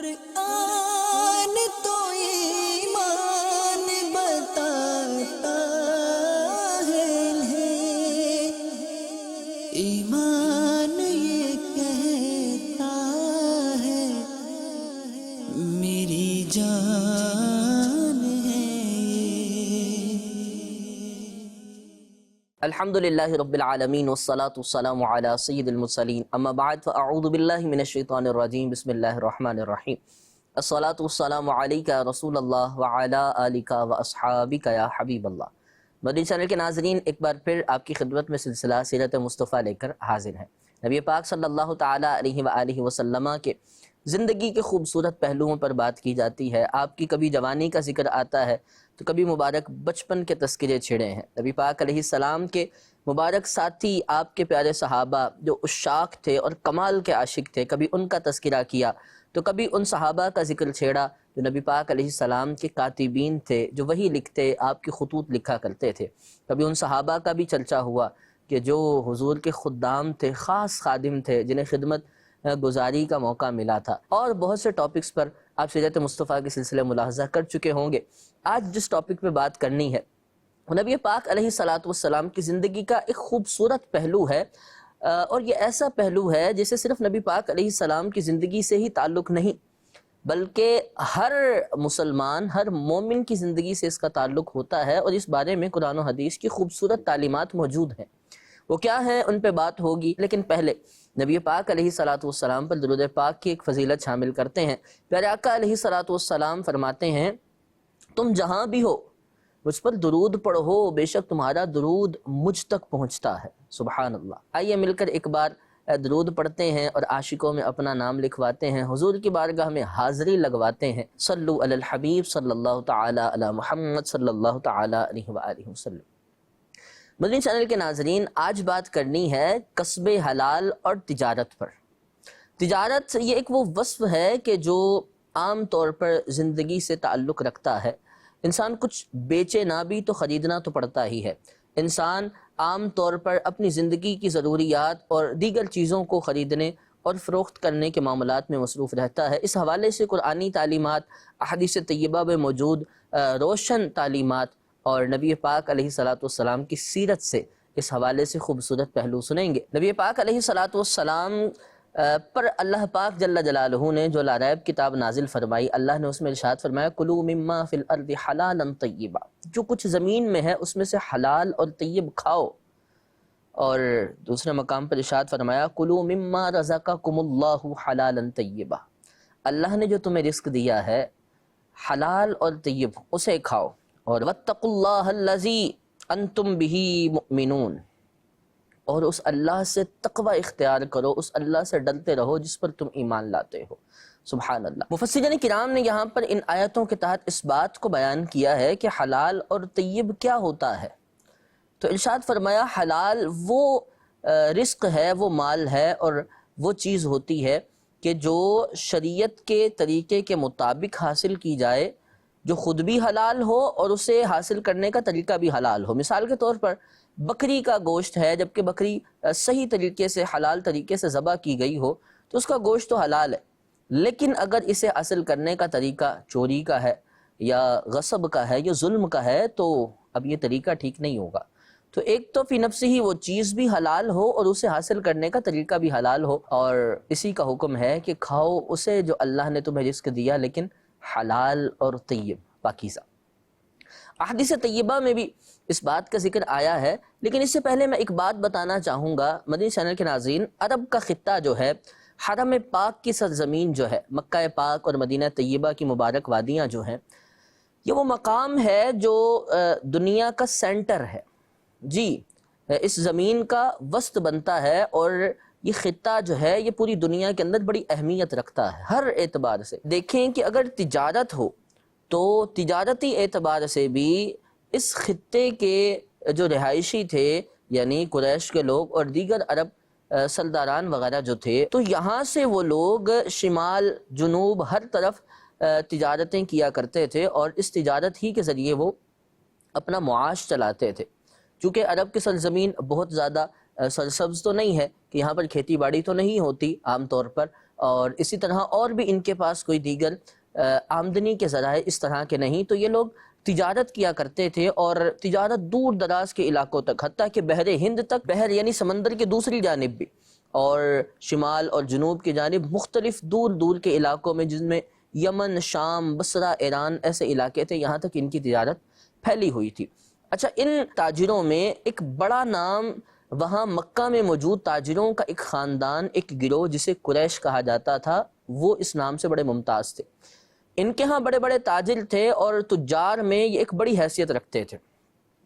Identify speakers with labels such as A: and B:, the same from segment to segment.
A: قرآن تو ایمان بتاتا ہے انہیں، ایمان یہ کہتا ہے میری جان ہے
B: الحمدللہ رب العالمین والصلاة والسلام علی سید المرسلین اما بعد فاعوذ باللہ من الشیطان الرجیم بسم اللہ الرحمن الرحیم الصلاة والسلام علیکہ یا رسول اللہ وعلی آلکہ واصحابکہ یا حبیب اللہ۔ مدنی چینل کے ناظرین، ایک بار پھر آپ کی خدمت میں سلسلہ سیرت مصطفیٰ لے کر حاضر ہیں۔ نبی پاک صلی اللہ تعالیٰ علیہ وآلہ وسلم کے زندگی کے خوبصورت پہلوؤں پر بات کی جاتی ہے۔ آپ کی کبھی جوانی کا ذکر آتا ہے تو کبھی مبارک بچپن کے تذکرے چھڑے ہیں۔ نبی پاک علیہ السلام کے مبارک ساتھی، آپ کے پیارے صحابہ جو عشاق تھے اور کمال کے عاشق تھے، کبھی ان کا تذکرہ کیا تو کبھی ان صحابہ کا ذکر چھیڑا جو نبی پاک علیہ السلام کے کاتبین تھے، جو وہی لکھتے، آپ کی خطوط لکھا کرتے تھے۔ کبھی ان صحابہ کا بھی چرچا ہوا کہ جو حضور کے خدام تھے، خاص خادم تھے، جنہیں خدمت گزاری کا موقع ملا تھا، اور بہت سے ٹاپکس پر آپ سیرت مصطفیٰ کے سلسلے ملاحظہ کر چکے ہوں گے۔ آج جس ٹاپک پہ بات کرنی ہے وہ نبی پاک علیہ السلام کی زندگی کا ایک خوبصورت پہلو ہے، اور یہ ایسا پہلو ہے جسے صرف نبی پاک علیہ السلام کی زندگی سے ہی تعلق نہیں بلکہ ہر مسلمان، ہر مومن کی زندگی سے اس کا تعلق ہوتا ہے، اور اس بارے میں قرآن و حدیث کی خوبصورت تعلیمات موجود ہیں۔ وہ کیا ہیں، ان پہ بات ہوگی، لیکن پہلے نبی پاک علیہ السلام پر درود پاک کی ایک فضیلت شامل کرتے ہیں۔ پیارے آقا علیہ السلام فرماتے ہیں، تم جہاں بھی ہو مجھ پر درود پڑھو، بے شک تمہارا درود مجھ تک پہنچتا ہے۔ سبحان اللہ۔ آئیے مل کر ایک بار درود پڑھتے ہیں اور عاشقوں میں اپنا نام لکھواتے ہیں، حضور کی بارگاہ میں حاضری لگواتے ہیں۔ صلو علی الحبیب صلی اللہ تعالی علی محمد صلی اللہ تعالی علیہ وآلہ وسلم۔ مدنی چینل کے ناظرین، آج بات کرنی ہے کسب حلال اور تجارت پر۔ تجارت یہ ایک وہ وصف ہے کہ جو عام طور پر زندگی سے تعلق رکھتا ہے۔ انسان کچھ بیچے نہ بھی تو خریدنا تو پڑتا ہی ہے۔ انسان عام طور پر اپنی زندگی کی ضروریات اور دیگر چیزوں کو خریدنے اور فروخت کرنے کے معاملات میں مصروف رہتا ہے۔ اس حوالے سے قرآنی تعلیمات، احادیث طیبہ میں موجود روشن تعلیمات اور نبی پاک علیہ السلام کی سیرت سے اس حوالے سے خوبصورت پہلو سنیں گے۔ نبی پاک علیہ السلام پر اللہ پاک جل جلالہ نے جو لاریب کتاب نازل فرمائی، اللہ نے اس میں ارشاد فرمایا، کلوا مما فی الارض حلالا طیبا، جو کچھ زمین میں ہے اس میں سے حلال اور طیب کھاؤ۔ اور دوسرے مقام پر ارشاد فرمایا، کلوا مما رزقکم اللہ حلالا طیبا، اللہ نے جو تمہیں رزق دیا ہے حلال اور طیب اسے کھاؤ۔ اور واتقوا اللہ الذی انتم بہ مؤمنون، اور اس اللہ سے تقوی اختیار کرو، اس اللہ سے ڈرتے رہو جس پر تم ایمان لاتے ہو۔ سبحان اللہ۔ مفسرین کرام نے یہاں پر ان آیتوں کے تحت اس بات کو بیان کیا ہے کہ حلال اور طیب کیا ہوتا ہے۔ تو ارشاد فرمایا، حلال وہ رزق ہے، وہ مال ہے، اور وہ چیز ہوتی ہے کہ جو شریعت کے طریقے کے مطابق حاصل کی جائے، جو خود بھی حلال ہو اور اسے حاصل کرنے کا طریقہ بھی حلال ہو۔ مثال کے طور پر بکری کا گوشت ہے، جبکہ بکری صحیح طریقے سے، حلال طریقے سے ذبح کی گئی ہو تو اس کا گوشت تو حلال ہے، لیکن اگر اسے حاصل کرنے کا طریقہ چوری کا ہے یا غصب کا ہے یا ظلم کا ہے تو اب یہ طریقہ ٹھیک نہیں ہوگا۔ تو ایک تو فی نفس ہی وہ چیز بھی حلال ہو اور اسے حاصل کرنے کا طریقہ بھی حلال ہو، اور اسی کا حکم ہے کہ کھاؤ اسے جو اللہ نے تمہیں رزق دیا، لیکن حلال اور طیب، پاکیزہ۔ احادیث طیبہ میں بھی اس بات کا ذکر آیا ہے، لیکن اس سے پہلے میں ایک بات بتانا چاہوں گا مدنی چینل کے ناظرین۔ عرب کا خطہ جو ہے، حرم پاک کی سرزمین جو ہے، مکہ پاک اور مدینہ طیبہ کی مبارک وادیاں جو ہیں، یہ وہ مقام ہے جو دنیا کا سینٹر ہے۔ جی، اس زمین کا وسط بنتا ہے، اور یہ خطہ جو ہے یہ پوری دنیا کے اندر بڑی اہمیت رکھتا ہے ہر اعتبار سے۔ دیکھیں کہ اگر تجارت ہو تو تجارتی اعتبار سے بھی اس خطے کے جو رہائشی تھے، یعنی قریش کے لوگ اور دیگر عرب سرداران وغیرہ جو تھے، تو یہاں سے وہ لوگ شمال جنوب ہر طرف تجارتیں کیا کرتے تھے، اور اس تجارت ہی کے ذریعے وہ اپنا معاش چلاتے تھے۔ چونکہ عرب کی سرزمین بہت زیادہ سرسبز تو نہیں ہے کہ یہاں پر کھیتی باڑی تو نہیں ہوتی عام طور پر، اور اسی طرح اور بھی ان کے پاس کوئی دیگر آمدنی کے ذرائع اس طرح کے نہیں، تو یہ لوگ تجارت کیا کرتے تھے، اور تجارت دور دراز کے علاقوں تک، حتیٰ کہ بحر ہند تک، بحر یعنی سمندر کے دوسری جانب بھی، اور شمال اور جنوب کی جانب مختلف دور دور کے علاقوں میں، جن میں یمن، شام، بصرہ، ایران ایسے علاقے تھے، یہاں تک ان کی تجارت پھیلی ہوئی تھی۔ اچھا، ان تاجروں میں ایک بڑا نام، وہاں مکہ میں موجود تاجروں کا ایک خاندان، ایک گروہ جسے قریش کہا جاتا تھا، وہ اس نام سے بڑے ممتاز تھے۔ ان کے ہاں بڑے بڑے تاجر تھے، اور تجار میں یہ ایک بڑی حیثیت رکھتے تھے،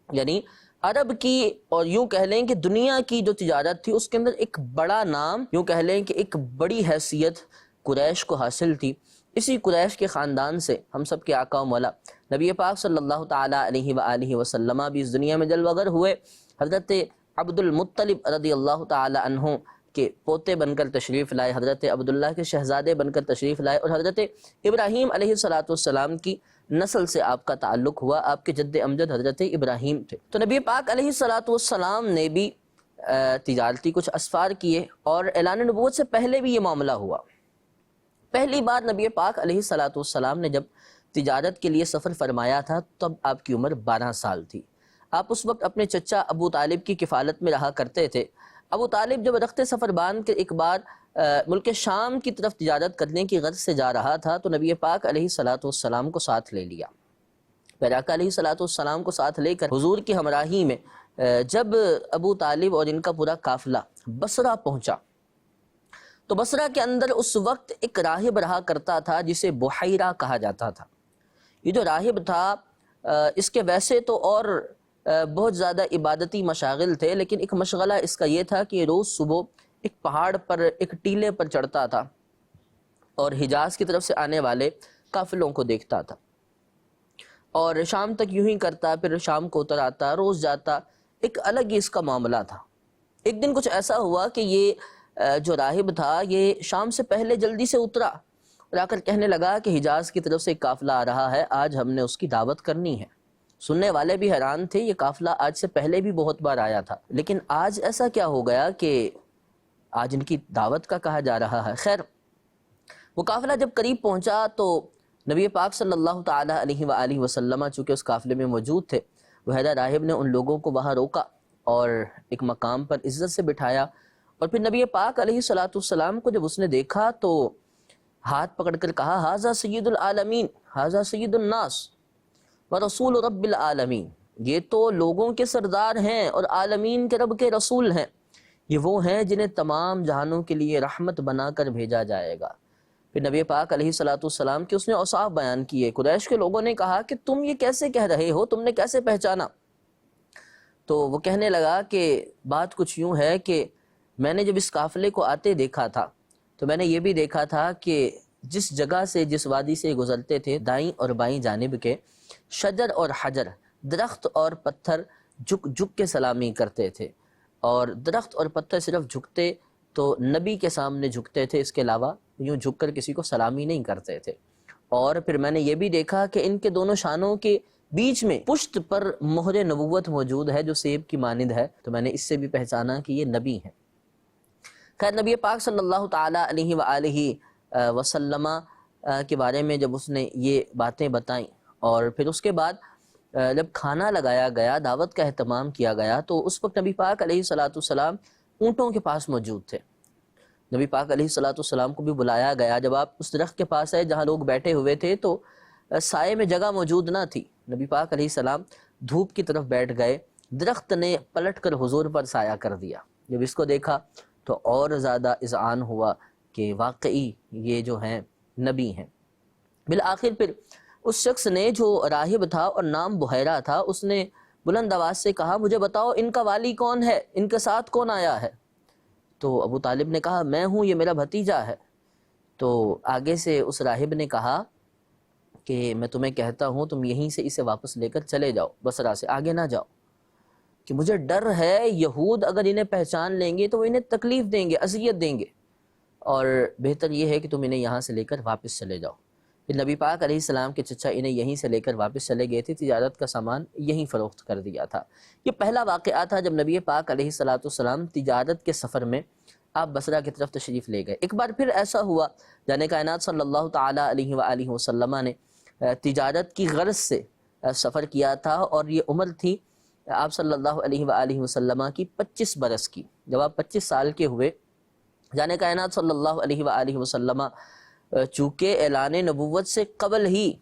B: یعنی عرب کی اور یوں کہہ لیں کہ دنیا کی جو تجارت تھی اس کے اندر ایک بڑا نام، یوں کہہ لیں کہ ایک بڑی حیثیت قریش کو حاصل تھی۔ اسی قریش کے خاندان سے ہم سب کے آقا و مولا نبی پاک صلی اللہ تعالی علیہ وآلہ وسلم بھی اس دنیا میں جلوہ گر ہوئے۔ حضرت عبد المطلب رضی اللہ تعالی عنہ کے پوتے بن کر تشریف لائے، حضرت عبداللہ کے شہزادے بن کر تشریف لائے، اور حضرت ابراہیم علیہ السلام کی نسل سے آپ کا تعلق ہوا، آپ کے جد امجد حضرت ابراہیم تھے۔ تو نبی پاک علیہ السلام نے بھی تجارتی کچھ اسفار کیے، اور اعلان نبوت سے پہلے بھی یہ معاملہ ہوا۔ پہلی بار نبی پاک علیہ السلام نے جب تجارت کے لیے سفر فرمایا تھا، تب آپ کی عمر 12 سال تھی۔ آپ اس وقت اپنے چچا ابو طالب کی کفالت میں رہا کرتے تھے۔ ابو طالب جب رخت سفر باندھ کے ایک بار ملک شام کی طرف تجارت کرنے کی غرض سے جا رہا تھا، تو نبی پاک علیہ السلام کو ساتھ لے لیا۔ پیارے آقا علیہ السلام کو ساتھ لے کر حضور کی ہمراہی میں جب ابو طالب اور ان کا پورا قافلہ بصرہ پہنچا، تو بصرہ کے اندر اس وقت ایک راہب رہا کرتا تھا جسے بحیرہ کہا جاتا تھا۔ یہ جو راہب تھا، اس کے ویسے تو اور بہت زیادہ عبادتی مشاغل تھے، لیکن ایک مشغلہ اس کا یہ تھا کہ یہ روز صبح ایک پہاڑ پر، ایک ٹیلے پر چڑھتا تھا، اور حجاز کی طرف سے آنے والے قافلوں کو دیکھتا تھا، اور شام تک یوں ہی کرتا، پھر شام کو اتر آتا، روز جاتا، ایک الگ ہی اس کا معاملہ تھا۔ ایک دن کچھ ایسا ہوا کہ یہ جو راہب تھا، یہ شام سے پہلے جلدی سے اترا، اور آ کر کہنے لگا کہ حجاز کی طرف سے ایک قافلہ آ رہا ہے، آج ہم نے اس کی دعوت کرنی ہے۔ سننے والے بھی حیران تھے، یہ قافلہ آج سے پہلے بھی بہت بار آیا تھا، لیکن آج ایسا کیا ہو گیا کہ آج ان کی دعوت کا کہا جا رہا ہے۔ خیر، وہ قافلہ جب قریب پہنچا تو نبی پاک صلی اللہ تعالی علیہ وآلہ وسلم چونکہ اس قافلے میں موجود تھے، وحیدہ راہب نے ان لوگوں کو وہاں روکا اور ایک مقام پر عزت سے بٹھایا، اور پھر نبی پاک علیہ السلام کو جب اس نے دیکھا تو ہاتھ پکڑ کر کہا، ھذا سید العالمین، ھذا سید الناس ورسول رب العالمین، یہ تو لوگوں کے سردار ہیں اور عالمین کے رب کے رسول ہیں، یہ وہ ہیں جنہیں تمام جہانوں کے لیے رحمت بنا کر بھیجا جائے گا۔ پھر نبی پاک علیہ السلام کی اس نے اوصاف بیان کیے۔ قریش کے لوگوں نے کہا کہ تم یہ کیسے کہہ رہے ہو، تم نے کیسے پہچانا؟ تو وہ کہنے لگا کہ بات کچھ یوں ہے کہ میں نے جب اس قافلے کو آتے دیکھا تھا تو میں نے یہ بھی دیکھا تھا کہ جس جگہ سے، جس وادی سے گزرتے تھے، دائیں اور بائیں جانب کے شجر اور حجر، درخت اور پتھر جھک جھک کے سلامی کرتے تھے، اور درخت اور پتھر صرف جھکتے تو نبی کے سامنے جھکتے تھے، اس کے علاوہ یوں جھک کر کسی کو سلامی نہیں کرتے تھے۔ اور پھر میں نے یہ بھی دیکھا کہ ان کے دونوں شانوں کے بیچ میں پشت پر مہر نبوت موجود ہے جو سیب کی مانند ہے، تو میں نے اس سے بھی پہچانا کہ یہ نبی ہیں۔ خیر، نبی پاک صلی اللہ تعالی علیہ وآلہ وسلم کے بارے میں جب اس نے یہ باتیں بتائیں، اور پھر اس کے بعد جب کھانا لگایا گیا، دعوت کا اہتمام کیا گیا، تو اس وقت نبی پاک علیہ السلام اونٹوں کے پاس موجود تھے۔ نبی پاک علیہ السلام کو بھی بلایا گیا۔ جب آپ اس درخت کے پاس آئے جہاں لوگ بیٹھے ہوئے تھے تو سائے میں جگہ موجود نہ تھی، نبی پاک علیہ السلام دھوپ کی طرف بیٹھ گئے، درخت نے پلٹ کر حضور پر سایہ کر دیا۔ جب اس کو دیکھا تو اور زیادہ اذعان ہوا کہ واقعی یہ جو ہیں نبی ہیں۔ بالآخر پھر اس شخص نے جو راہب تھا اور نام بحیرہ تھا، اس نے بلند آواز سے کہا، مجھے بتاؤ ان کا والی کون ہے، ان کے ساتھ کون آیا ہے؟ تو ابو طالب نے کہا، میں ہوں، یہ میرا بھتیجا ہے۔ تو آگے سے اس راہب نے کہا کہ میں تمہیں کہتا ہوں تم یہیں سے اسے واپس لے کر چلے جاؤ، بصرہ سے آگے نہ جاؤ، کہ مجھے ڈر ہے یہود اگر انہیں پہچان لیں گے تو وہ انہیں تکلیف دیں گے، اذیت دیں گے، اور بہتر یہ ہے کہ تم انہیں یہاں سے لے کر واپس چلے جاؤ۔ پھر نبی پاک علیہ السلام کے چچا انہیں یہیں سے لے کر واپس چلے گئے تھے، تجارت کا سامان یہیں فروخت کر دیا تھا۔ یہ پہلا واقعہ تھا جب نبی پاک علیہ السلام تجارت کے سفر میں آپ بصرہ کی طرف تشریف لے گئے۔ ایک بار پھر ایسا ہوا، جان کائنات صلی اللہ تعالیٰ علیہ وآلہ وسلم نے تجارت کی غرض سے سفر کیا تھا، اور یہ عمر تھی آپ صلی اللہ علیہ وآلہ وسلم کی 25 برس کی۔ جب آپ 25 سال کے ہوئے، جان کائنات صلی اللہ علیہ وآلہ وسلم چونکہ اعلان نبوت سے قبل ہی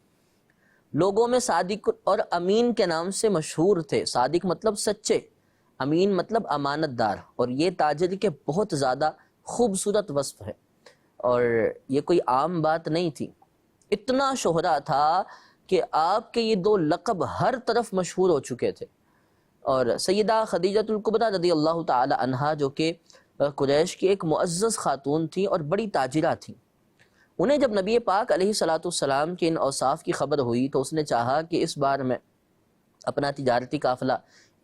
B: لوگوں میں صادق اور امین کے نام سے مشہور تھے۔ صادق مطلب سچے، امین مطلب امانت دار، اور یہ تاجر کے بہت زیادہ خوبصورت وصف ہے، اور یہ کوئی عام بات نہیں تھی۔ اتنا شہرا تھا کہ آپ کے یہ دو لقب ہر طرف مشہور ہو چکے تھے۔ اور سیدہ خدیجۃ الکبریٰ رضی اللہ تعالی عنہا، جو کہ قریش کی ایک معزز خاتون تھیں اور بڑی تاجرہ تھیں، انہیں جب نبی پاک علیہ السلام کے ان اوصاف کی خبر ہوئی تو اس نے چاہا کہ اس بار میں اپنا تجارتی قافلہ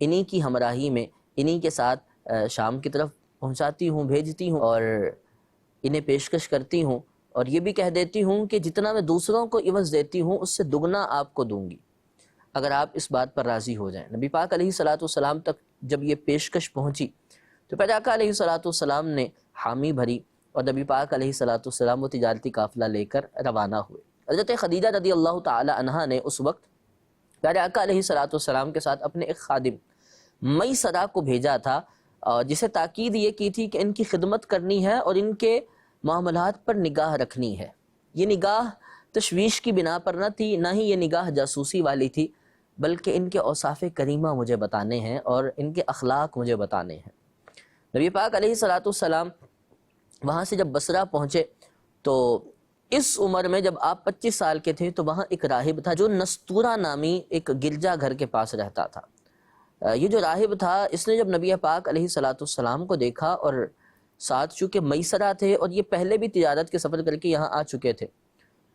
B: انہی کی ہمراہی میں انہی کے ساتھ شام کی طرف پہنچاتی ہوں، بھیجتی ہوں، اور انہیں پیشکش کرتی ہوں، اور یہ بھی کہہ دیتی ہوں کہ جتنا میں دوسروں کو عوض دیتی ہوں اس سے دگنا آپ کو دوں گی، اگر آپ اس بات پر راضی ہو جائیں۔ نبی پاک علیہ السلام تک جب یہ پیشکش پہنچی تو پھر آقا علیہ السلام نے حامی بھری، اور نبی پاک علیہ السلام وہ تجارتی قافلہ لے کر روانہ ہوئے۔ حضرت خدیجہ رضی اللہ تعالی عنہا نے اس وقت پیارے آقا علیہ السلام کے ساتھ اپنے ایک خادم میسرہ کو بھیجا تھا، جسے تاکید یہ کی تھی کہ ان کی خدمت کرنی ہے اور ان کے معاملات پر نگاہ رکھنی ہے۔ یہ نگاہ تشویش کی بنا پر نہ تھی، نہ ہی یہ نگاہ جاسوسی والی تھی، بلکہ ان کے اوصاف کریمہ مجھے بتانے ہیں اور ان کے اخلاق مجھے بتانے ہیں۔ نبی پاک علیہ السلام وہاں سے جب بصرہ پہنچے تو اس عمر میں جب آپ 25 سال کے تھے تو وہاں ایک راہب تھا جو نستورہ نامی ایک گرجا گھر کے پاس رہتا تھا۔ یہ جو راہب تھا، اس نے جب نبی پاک علیہ السلام کو دیکھا، اور ساتھ چونکہ میسرہ تھے اور یہ پہلے بھی تجارت کے سفر کر کے یہاں آ چکے تھے،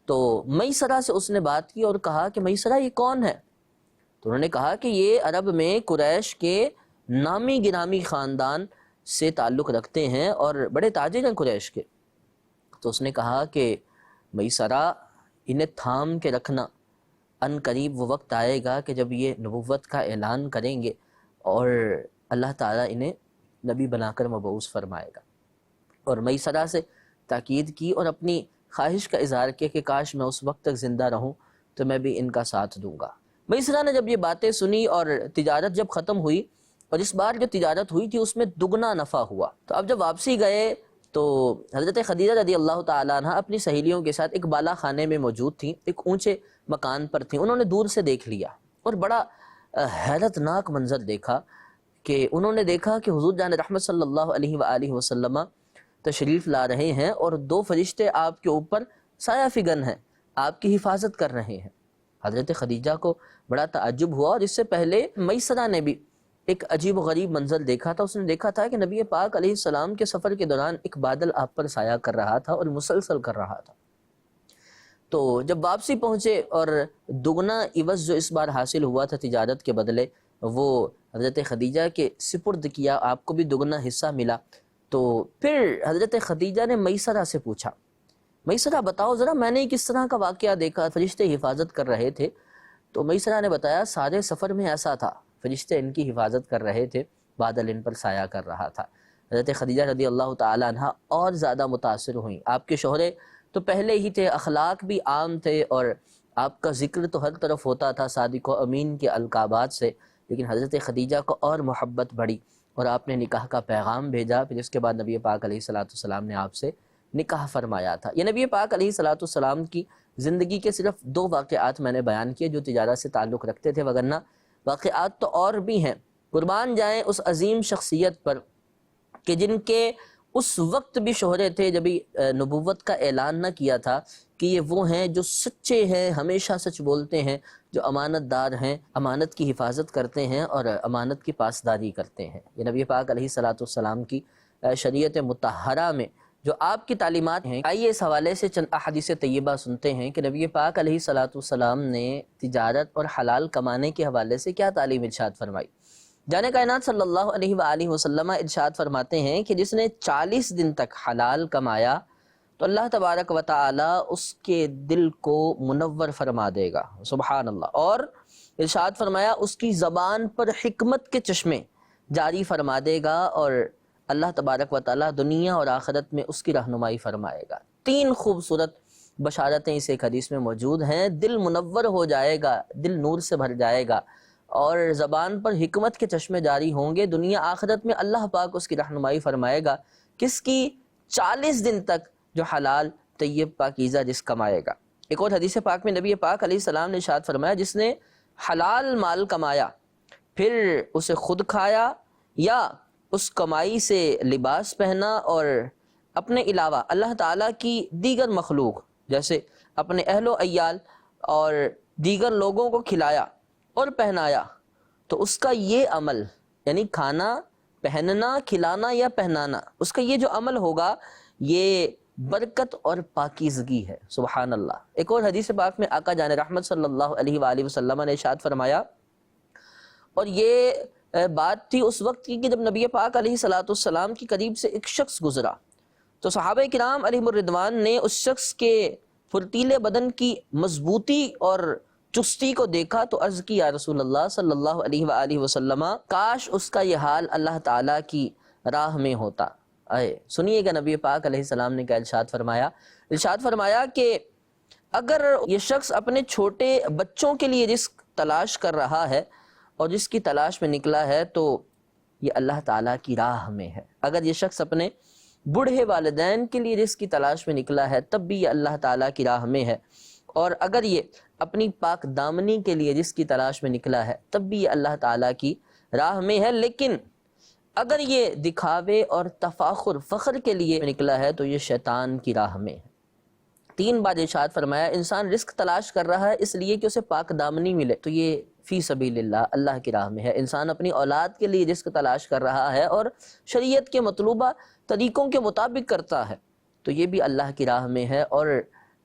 B: تو میسرہ سے اس نے بات کی اور کہا کہ میسرہ یہ کون ہے؟ تو انہوں نے کہا کہ یہ عرب میں قریش کے نامی گرامی خاندان سے تعلق رکھتے ہیں اور بڑے تاجر ہیں قریش کے۔ تو اس نے کہا کہ میسرہ، انہیں تھام کے رکھنا، ان قریب وہ وقت آئے گا کہ جب یہ نبوت کا اعلان کریں گے اور اللہ تعالیٰ انہیں نبی بنا کر مبعوث فرمائے گا۔ اور میسرہ سے تاکید کی اور اپنی خواہش کا اظہار کیا کہ کاش میں اس وقت تک زندہ رہوں تو میں بھی ان کا ساتھ دوں گا۔ میسرہ نے جب یہ باتیں سنی اور تجارت جب ختم ہوئی، اور اس بار جو تجارت ہوئی تھی اس میں دگنا نفع ہوا، تو اب جب واپسی گئے تو حضرت خدیجہ رضی اللہ تعالیٰ عنہ اپنی سہیلیوں کے ساتھ ایک بالا خانے میں موجود تھیں، ایک اونچے مکان پر تھیں۔ انہوں نے دور سے دیکھ لیا اور بڑا حیرت ناک منظر دیکھا کہ انہوں نے دیکھا کہ حضور جان رحمت صلی اللہ علیہ وآلہ وسلم تشریف لا رہے ہیں اور دو فرشتے آپ کے اوپر سایہ فگن ہیں، آپ کی حفاظت کر رہے ہیں۔ حضرت خدیجہ کو بڑا تعجب ہوا، اور اس سے پہلے میسرہ نے بھی ایک عجیب و غریب منظر دیکھا تھا۔ اس نے دیکھا تھا کہ نبی پاک علیہ السلام کے سفر کے دوران ایک بادل آپ پر سایہ کر رہا تھا اور مسلسل کر رہا تھا۔ تو جب واپسی پہنچے اور دگنا عوض جو اس بار حاصل ہوا تھا تجارت کے بدلے، وہ حضرت خدیجہ کے سپرد کیا، آپ کو بھی دگنا حصہ ملا۔ تو پھر حضرت خدیجہ نے میسرہ سے پوچھا، میسرہ بتاؤ ذرا، میں نے کس طرح کا واقعہ دیکھا، فرشتے حفاظت کر رہے تھے؟ تو میسرہ نے بتایا سارے سفر میں ایسا تھا، فرشتے ان کی حفاظت کر رہے تھے، بادل ان پر سایہ کر رہا تھا۔ حضرت خدیجہ رضی اللہ تعالی عنہ اور زیادہ متاثر ہوئیں۔ آپ کے شوہرے تو پہلے ہی تھے، اخلاق بھی عام تھے، اور آپ کا ذکر تو ہر طرف ہوتا تھا صادق و امین کے القابات سے، لیکن حضرت خدیجہ کو اور محبت بڑھی اور آپ نے نکاح کا پیغام بھیجا۔ پھر اس کے بعد نبی پاک علیہ السلام نے آپ سے نکاح فرمایا تھا۔ یہ نبی پاک علیہ السلام کی زندگی کے صرف 2 واقعات میں نے بیان کیے جو تجارت سے تعلق رکھتے تھے، وگرنہ واقعات تو اور بھی ہیں۔ قربان جائیں اس عظیم شخصیت پر کہ جن کے اس وقت بھی شہرے تھے جب نبوت کا اعلان نہ کیا تھا، کہ یہ وہ ہیں جو سچے ہیں، ہمیشہ سچ بولتے ہیں، جو امانت دار ہیں، امانت کی حفاظت کرتے ہیں اور امانت کی پاسداری کرتے ہیں۔ یہ نبی پاک علیہ السلام کی شریعت مطہرہ میں جو آپ کی تعلیمات ہیں، آئیے اس حوالے سے چند احادیث طیبہ سنتے ہیں کہ نبی پاک علیہ السلام نے تجارت اور حلال کمانے کے حوالے سے کیا تعلیم ارشاد فرمائی۔ جان کائنات صلی اللہ علیہ وآلہ وسلم ارشاد فرماتے ہیں کہ جس نے 40 دن تک حلال کمایا تو اللہ تبارک و تعالی اس کے دل کو منور فرما دے گا، سبحان اللہ، اور ارشاد فرمایا اس کی زبان پر حکمت کے چشمے جاری فرما دے گا، اور اللہ تبارک و تعالیٰ دنیا اور آخرت میں اس کی رہنمائی فرمائے گا۔ 3 خوبصورت بشارتیں اس ایک حدیث میں موجود ہیں۔ دل منور ہو جائے گا، دل نور سے بھر جائے گا، اور زبان پر حکمت کے چشمے جاری ہوں گے۔ دنیا آخرت میں اللہ پاک اس کی رہنمائی فرمائے گا، کس کی؟ 40 دن تک جو حلال طیب پاکیزہ رزق کمائے گا۔ ایک اور حدیث پاک میں نبی پاک علیہ السلام نے ارشاد فرمایا، جس نے حلال مال کمایا پھر اسے خود کھایا یا اس کمائی سے لباس پہنا اور اپنے علاوہ اللہ تعالیٰ کی دیگر مخلوق جیسے اپنے اہل و عیال اور دیگر لوگوں کو کھلایا اور پہنایا، تو اس کا یہ عمل، یعنی کھانا، پہننا، کھلانا یا پہنانا، اس کا یہ جو عمل ہوگا یہ برکت اور پاکیزگی ہے۔ سبحان اللہ۔ ایک اور حدیث پاک میں آقا جان رحمت صلی اللہ علیہ وآلہ وسلم نے ارشاد فرمایا، اور یہ بات تھی اس وقت کی کہ جب نبی پاک علیہ السلام کی قریب سے ایک شخص گزرا تو صحابہ کرام علیہم الرضوان نے اس شخص کے پھرتیلے بدن کی مضبوطی اور چستی کو دیکھا تو عرض کی، یا رسول اللہ صلی اللہ علیہ وآلہ وسلم، کاش اس کا یہ حال اللہ تعالیٰ کی راہ میں ہوتا۔ سنیے گا نبی پاک علیہ السلام نے کیا ارشاد فرمایا کہ اگر یہ شخص اپنے چھوٹے بچوں کے لیے رزق تلاش کر رہا ہے اور جس کی تلاش میں نکلا ہے تو یہ اللہ تعالیٰ کی راہ میں ہے۔ اگر یہ شخص اپنے بوڑھے والدین کے لیے رزق کی تلاش میں نکلا ہے تب بھی یہ اللہ تعالیٰ کی راہ میں ہے، اور اگر یہ اپنی پاک دامنی کے لیے رزق کی تلاش میں نکلا ہے تب بھی یہ اللہ تعالیٰ کی راہ میں ہے، لیکن اگر یہ دکھاوے اور تفاخر، فخر کے لیے نکلا ہے تو یہ شیطان کی راہ میں ہے۔ 3 بار ارشاد فرمایا، انسان رزق تلاش کر رہا ہے اس لیے کہ اسے پاک دامنی ملے تو یہ فی سبیل اللہ، اللہ کی راہ میں ہے۔ انسان اپنی اولاد کے لیے رزق تلاش کر رہا ہے اور شریعت کے مطلوبہ طریقوں کے مطابق کرتا ہے تو یہ بھی اللہ کی راہ میں ہے۔ اور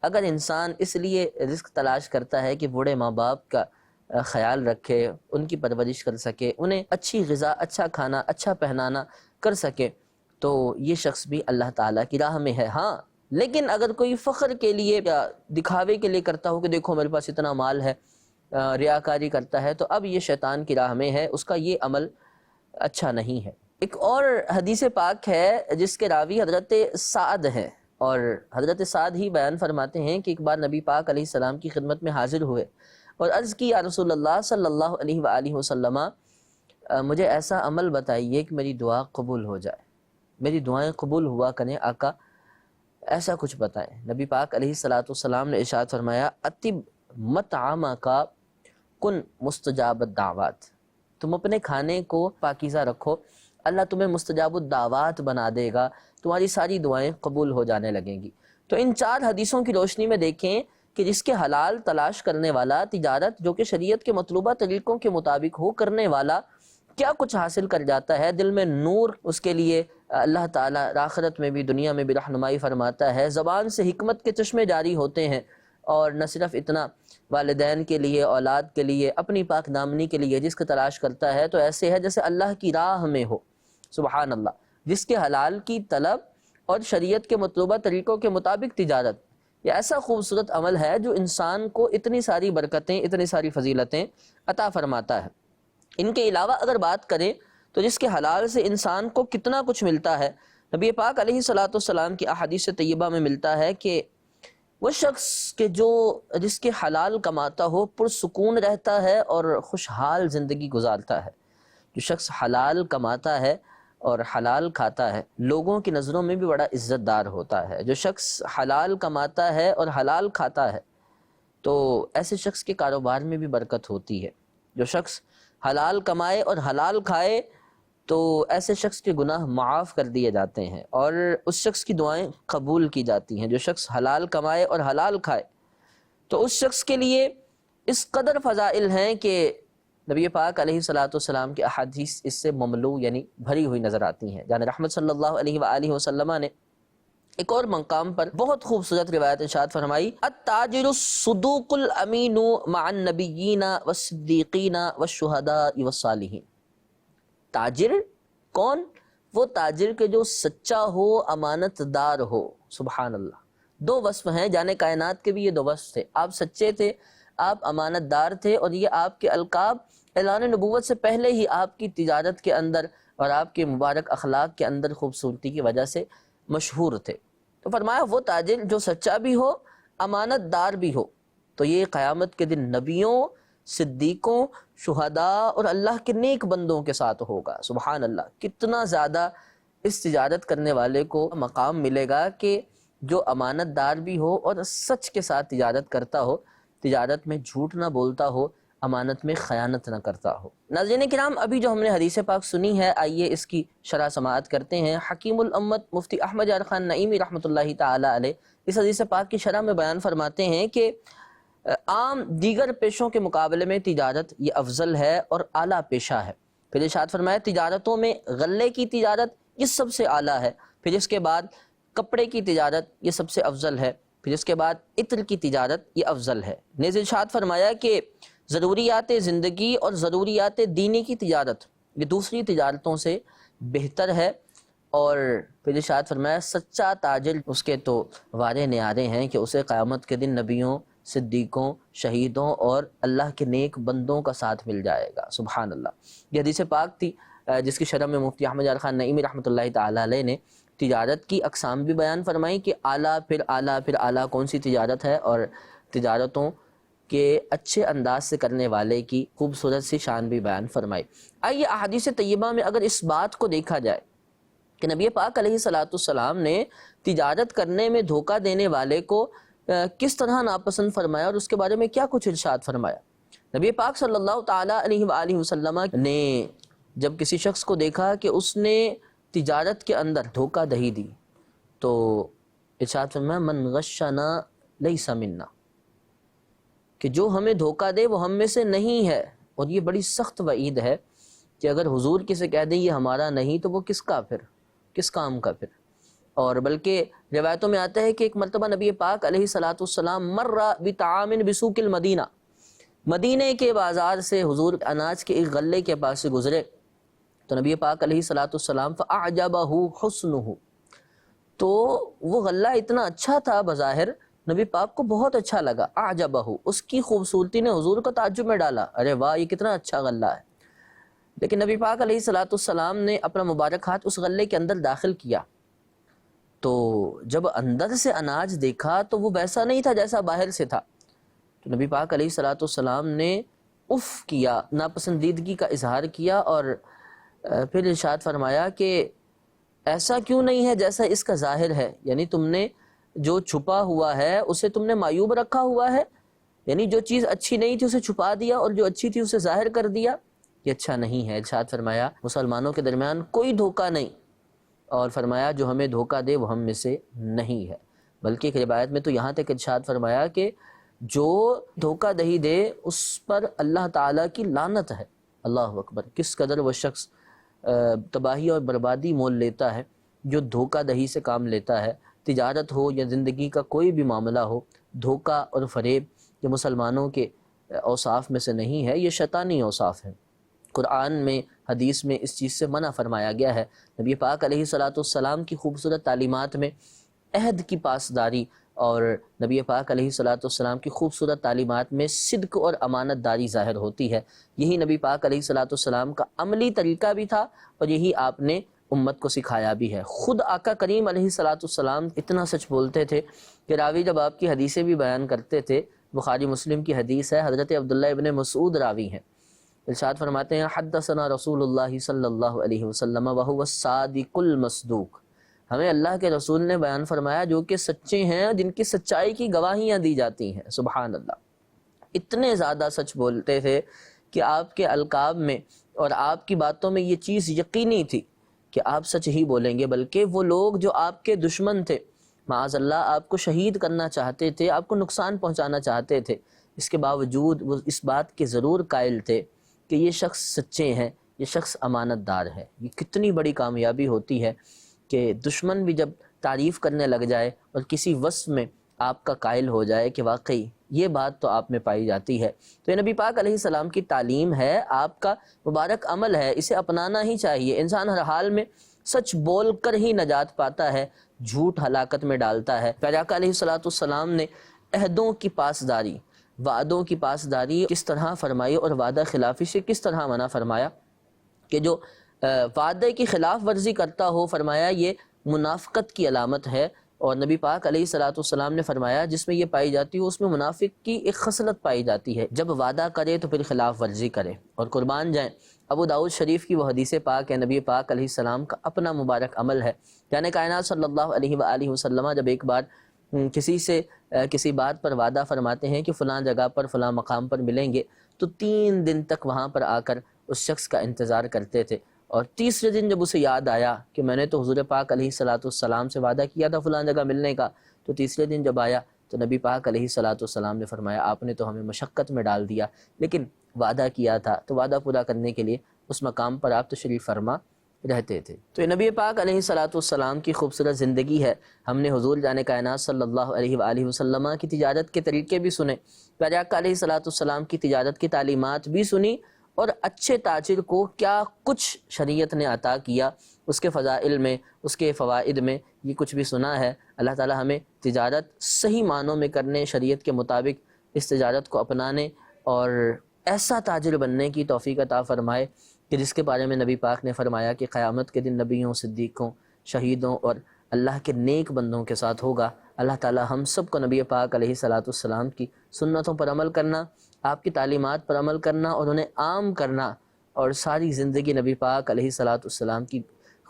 B: اگر انسان اس لیے رزق تلاش کرتا ہے کہ بوڑھے ماں باپ کا خیال رکھے، ان کی پرورش کر سکے، انہیں اچھی غذا، اچھا کھانا، اچھا پہنانا کر سکے، تو یہ شخص بھی اللہ تعالیٰ کی راہ میں ہے۔ ہاں، لیکن اگر کوئی فخر کے لیے یا دکھاوے کے لیے کرتا ہو کہ دیکھو میرے پاس اتنا مال ہے، ریاکاری کرتا ہے، تو اب یہ شیطان کی راہ میں ہے، اس کا یہ عمل اچھا نہیں ہے۔ ایک اور حدیث پاک ہے جس کے راوی حضرت سعد ہیں، اور حضرت سعد ہی بیان فرماتے ہیں کہ ایک بار نبی پاک علیہ السلام کی خدمت میں حاضر ہوئے اور عرض کی، یا رسول اللہ صلی اللہ علیہ وآلہ وسلم، مجھے ایسا عمل بتائیے کہ میری دعا قبول ہو جائے، میری دعائیں قبول ہوا کریں آقا، ایسا کچھ بتائیں۔ نبی پاک علیہ السلام نے ارشاد فرمایا، اطب مطعمک کن مستجاب الدعوات، تم اپنے کھانے کو پاکیزہ رکھو، اللہ تمہیں مستجاب الدعوات بنا دے گا، تمہاری ساری دعائیں قبول ہو جانے لگیں گی۔ تو ان 4 حدیثوں کی روشنی میں دیکھیں کہ جس کے حلال تلاش کرنے والا، تجارت جو کہ شریعت کے مطلوبہ طریقوں کے مطابق ہو کرنے والا، کیا کچھ حاصل کر جاتا ہے۔ دل میں نور، اس کے لیے اللہ تعالیٰ آخرت میں بھی دنیا میں بھی رہنمائی فرماتا ہے، زبان سے حکمت کے چشمے جاری ہوتے ہیں، اور نہ صرف اتنا، والدین کے لیے، اولاد کے لیے، اپنی پاک دامنی کے لیے جس کو تلاش کرتا ہے تو ایسے ہے جیسے اللہ کی راہ میں ہو۔ سبحان اللہ۔ جس کے حلال کی طلب اور شریعت کے مطلوبہ طریقوں کے مطابق تجارت، یہ ایسا خوبصورت عمل ہے جو انسان کو اتنی ساری برکتیں، اتنی ساری فضیلتیں عطا فرماتا ہے۔ ان کے علاوہ اگر بات کریں تو جس کے حلال سے انسان کو کتنا کچھ ملتا ہے، نبی پاک علیہ السلام کی احادیث طیبہ میں ملتا ہے کہ وہ شخص کہ جس کے حلال کماتا ہو پرسکون رہتا ہے اور خوشحال زندگی گزارتا ہے۔ جو شخص حلال کماتا ہے اور حلال کھاتا ہے لوگوں کی نظروں میں بھی بڑا عزت دار ہوتا ہے۔ جو شخص حلال کماتا ہے اور حلال کھاتا ہے تو ایسے شخص کے کاروبار میں بھی برکت ہوتی ہے۔ جو شخص حلال کمائے اور حلال کھائے تو ایسے شخص کے گناہ معاف کر دیے جاتے ہیں اور اس شخص کی دعائیں قبول کی جاتی ہیں۔ جو شخص حلال کمائے اور حلال کھائے تو اس شخص کے لیے اس قدر فضائل ہیں کہ نبی پاک علیہ السلام کی احادیث اس سے مملو یعنی بھری ہوئی نظر آتی ہیں۔ جان رحمت صلی اللہ علیہ وآلہ وسلم نے ایک اور مقام پر بہت خوبصورت روایت ارشاد فرمائی، التاجر الصدوق الامین مع النبیین والصدیقین والشہداء والصالحین۔ تاجر کون؟ وہ تاجر کے جو سچا ہو، امانت دار ہو۔ سبحان اللہ۔ 2 وصف ہیں، جانے کائنات کے بھی یہ 2 وصف تھے، آپ سچے تھے، آپ امانت دار تھے، اور یہ آپ کے القاب اعلان نبوت سے پہلے ہی آپ کی تجارت کے اندر، اور آپ کے مبارک اخلاق کے اندر خوبصورتی کی وجہ سے مشہور تھے۔ تو فرمایا وہ تاجر جو سچا بھی ہو، امانت دار بھی ہو، تو یہ قیامت کے دن نبیوں، صدیقوں، شہداء اور اللہ کے نیک بندوں کے ساتھ ہوگا۔ سبحان اللہ، کتنا زیادہ اس تجارت کرنے والے کو مقام ملے گا کہ جو امانت دار بھی ہو اور سچ کے ساتھ تجارت کرتا ہو، تجارت میں جھوٹ نہ بولتا ہو، امانت میں خیانت نہ کرتا ہو۔ ناظرین کرام، ابھی جو ہم نے حدیث پاک سنی ہے، آئیے اس کی شرح سماعت کرتے ہیں۔ حکیم الامت مفتی احمد یار خان نعیمی رحمۃ اللہ تعالی علیہ اس حدیث پاک کی شرح میں بیان فرماتے ہیں کہ عام دیگر پیشوں کے مقابلے میں تجارت یہ افضل ہے اور اعلیٰ پیشہ ہے۔ پھر ارشاد فرمایا تجارتوں میں غلے کی تجارت یہ سب سے اعلیٰ ہے، پھر اس کے بعد کپڑے کی تجارت یہ سب سے افضل ہے، پھر اس کے بعد عطر کی تجارت یہ افضل ہے۔ نیز ارشاد فرمایا کہ ضروریات زندگی اور ضروریات دینی کی تجارت یہ دوسری تجارتوں سے بہتر ہے، اور پھر ارشاد فرمایا سچا تاجر اس کے تو وارے نیارے ہیں کہ اسے قیامت کے دن نبیوں، صدیقوں، شہیدوں اور اللہ کے نیک بندوں کا ساتھ مل جائے گا۔ سبحان اللہ، یہ حدیث پاک تھی جس کی شرح میں مفتی احمد یار خان نعیمی رحمۃ اللہ تعالی علیہ نے تجارت کی اقسام بھی بیان فرمائی کہ اعلیٰ پھر اعلیٰ پھر اعلیٰ کون سی تجارت ہے، اور تجارتوں کے اچھے انداز سے کرنے والے کی خوبصورت سی شان بھی بیان فرمائی۔ آئیے احادیث طیبہ میں اگر اس بات کو دیکھا جائے کہ نبی پاک علیہ السلام نے تجارت کرنے میں دھوکہ دینے والے کو کس طرح ناپسند فرمایا اور اس کے بارے میں کیا کچھ ارشاد فرمایا۔ نبی پاک صلی اللہ تعالیٰ علیہ وآلہ وسلم نے جب کسی شخص کو دیکھا کہ اس نے تجارت کے اندر دھوکہ دہی دی تو ارشاد فرمایا من غشنا لیس منا، کہ جو ہمیں دھوکہ دے وہ ہم میں سے نہیں ہے۔ اور یہ بڑی سخت وعید ہے کہ اگر حضور کسی کہہ دیں یہ ہمارا نہیں تو وہ کس کا پھر، کس کام کا پھر۔ اور بلکہ روایتوں میں آتا ہے کہ ایک مرتبہ نبی پاک علیہ السلام مر بطعام بسوق المدینہ، مدینے کے بازار سے حضور اناج کے ایک غلے کے پاس سے گزرے تو نبی پاک علیہ السلام فاعجبہ حسنہ، تو وہ غلہ اتنا اچھا تھا بظاہر، نبی پاک کو بہت اچھا لگا، اعجبہ، اس کی خوبصورتی نے حضور کو تعجب میں ڈالا، ارے واہ یہ کتنا اچھا غلہ ہے۔ لیکن نبی پاک علیہ السلام نے اپنا مبارک ہاتھ اس غلے کے اندر داخل کیا تو جب اندر سے اناج دیکھا تو وہ ویسا نہیں تھا جیسا باہر سے تھا، تو نبی پاک علیہ السلام نے اف کیا، ناپسندیدگی کا اظہار کیا، اور پھر ارشاد فرمایا کہ ایسا کیوں نہیں ہے جیسا اس کا ظاہر ہے، یعنی تم نے جو چھپا ہوا ہے اسے تم نے معیوب رکھا ہوا ہے، یعنی جو چیز اچھی نہیں تھی اسے چھپا دیا اور جو اچھی تھی اسے ظاہر کر دیا، یہ اچھا نہیں ہے۔ ارشاد فرمایا مسلمانوں کے درمیان کوئی دھوکہ نہیں، اور فرمایا جو ہمیں دھوکہ دے وہ ہم میں سے نہیں ہے۔ بلکہ ایک روایت میں تو یہاں تک ارشاد فرمایا کہ جو دھوکہ دہی دے اس پر اللہ تعالیٰ کی لعنت ہے۔ اللہ اکبر، کس قدر وہ شخص تباہی اور بربادی مول لیتا ہے جو دھوکہ دہی سے کام لیتا ہے۔ تجارت ہو یا زندگی کا کوئی بھی معاملہ ہو، دھوکہ اور فریب یہ مسلمانوں کے اوصاف میں سے نہیں ہے، یہ شیطانی اوصاف ہے۔ قرآن میں، حدیث میں اس چیز سے منع فرمایا گیا ہے۔ نبی پاک علیہ السلام کی خوبصورت تعلیمات میں عہد کی پاسداری اور نبی پاک علیہ السلام کی خوبصورت تعلیمات میں صدق اور امانت داری ظاہر ہوتی ہے۔ یہی نبی پاک علیہ السلام کا عملی طریقہ بھی تھا اور یہی آپ نے امت کو سکھایا بھی ہے۔ خود آقا کریم علیہ السلام اتنا سچ بولتے تھے کہ راوی جب آپ کی حدیثیں بھی بیان کرتے تھے، بخاری مسلم کی حدیث ہے، حضرت عبداللہ ابن مسعود راوی ہیں، ارشاد فرماتے ہیں حدثنا رسول اللہ صلی اللہ علیہ وسلم وہو الصادق المصدوق، ہمیں اللہ کے رسول نے بیان فرمایا جو کہ سچے ہیں، جن کی سچائی کی گواہیاں دی جاتی ہیں۔ سبحان اللہ، اتنے زیادہ سچ بولتے تھے کہ آپ کے القاب میں اور آپ کی باتوں میں یہ چیز یقینی تھی کہ آپ سچ ہی بولیں گے، بلکہ وہ لوگ جو آپ کے دشمن تھے، معاذ اللہ آپ کو شہید کرنا چاہتے تھے، آپ کو نقصان پہنچانا چاہتے تھے، اس کے باوجود وہ اس بات کے ضرور قائل تھے کہ یہ شخص سچے ہیں، یہ شخص امانت دار ہے۔ یہ کتنی بڑی کامیابی ہوتی ہے کہ دشمن بھی جب تعریف کرنے لگ جائے اور کسی وصف میں آپ کا قائل ہو جائے کہ واقعی یہ بات تو آپ میں پائی جاتی ہے۔ تو یہ نبی پاک علیہ السلام کی تعلیم ہے، آپ کا مبارک عمل ہے، اسے اپنانا ہی چاہیے۔ انسان ہر حال میں سچ بول کر ہی نجات پاتا ہے، جھوٹ ہلاکت میں ڈالتا ہے۔ پیارے آقا علیہ السلام نے عہدوں کی پاسداری، وعدوں کی پاسداری کس طرح فرمائی اور وعدہ خلافی سے کس طرح منع فرمایا کہ جو وعدے کی خلاف ورزی کرتا ہو، فرمایا یہ منافقت کی علامت ہے، اور نبی پاک علیہ الصلوۃ والسلام نے فرمایا جس میں یہ پائی جاتی ہو اس میں منافق کی ایک خصلت پائی جاتی ہے، جب وعدہ کرے تو پھر خلاف ورزی کرے۔ اور قربان جائیں، ابو داؤد شریف کی وہ حدیث پاک ہے، نبی پاک علیہ السلام کا اپنا مبارک عمل ہے، یعنی کائنات صلی اللہ علیہ وآلہ وسلم جب ایک بار کسی سے کسی بات پر وعدہ فرماتے ہیں کہ فلاں جگہ پر فلاں مقام پر ملیں گے، تو 3 دن تک وہاں پر آ کر اس شخص کا انتظار کرتے تھے، اور تیسرے دن جب اسے یاد آیا کہ میں نے تو حضور پاک علیہ الصلوۃ والسلام سے وعدہ کیا تھا فلاں جگہ ملنے کا، تو تیسرے دن جب آیا تو نبی پاک علیہ الصلوۃ والسلام نے فرمایا آپ نے تو ہمیں مشقت میں ڈال دیا، لیکن وعدہ کیا تھا تو وعدہ پورا کرنے کے لیے اس مقام پر آپ تشریف فرما رہتے تھے۔ تو یہ نبی پاک علیہ الصلوۃ والسلام کی خوبصورت زندگی ہے۔ ہم نے حضور جان کائنات صلی اللہ علیہ وآلہ وسلم کی تجارت کے طریقے بھی سنے، پیارے آقا علیہ الصلوۃ والسلام کی تجارت کی تعلیمات بھی سنی، اور اچھے تاجر کو کیا کچھ شریعت نے عطا کیا، اس کے فضائل میں، اس کے فوائد میں یہ کچھ بھی سنا ہے۔ اللہ تعالی ہمیں تجارت صحیح معنوں میں کرنے، شریعت کے مطابق اس تجارت کو اپنانے اور ایسا تاجر بننے کی توفیق عطا فرمائے کہ جس کے بارے میں نبی پاک نے فرمایا کہ قیامت کے دن نبیوں، صدیقوں، شہیدوں اور اللہ کے نیک بندوں کے ساتھ ہوگا۔ اللہ تعالی ہم سب کو نبی پاک علیہ الصلوۃ والسلام کی سنتوں پر عمل کرنا، آپ کی تعلیمات پر عمل کرنا اور انہیں عام کرنا، اور ساری زندگی نبی پاک علیہ الصلوۃ والسلام کی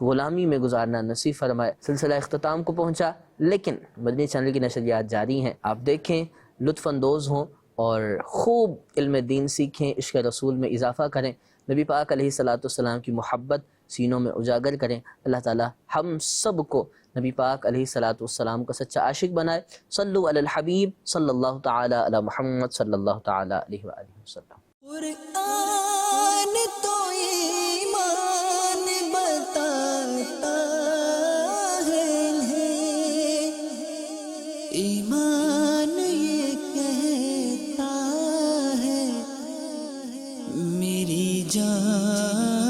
B: غلامی میں گزارنا نصیب فرمائے۔ سلسلہ اختتام کو پہنچا، لیکن مدنی چینل کی نشریات جاری ہیں، آپ دیکھیں، لطف اندوز ہوں اور خوب علم دین سیکھیں، عشق رسول میں اضافہ کریں، نبی پاک علیہ الصلوۃ والسلام کی محبت سینوں میں اجاگر کریں۔ اللہ تعالی ہم سب کو نبی پاک علیہ الصلوۃ والسلام کا سچا عاشق بنائے۔ صلو علی الحبیب صلی اللہ تعالی علی محمد صلی اللہ تعالی علیہ وآلہ وسلم۔
A: قرآن تو ایمان بتاتا ہے، ایمان یہ کہتا ہے میری جان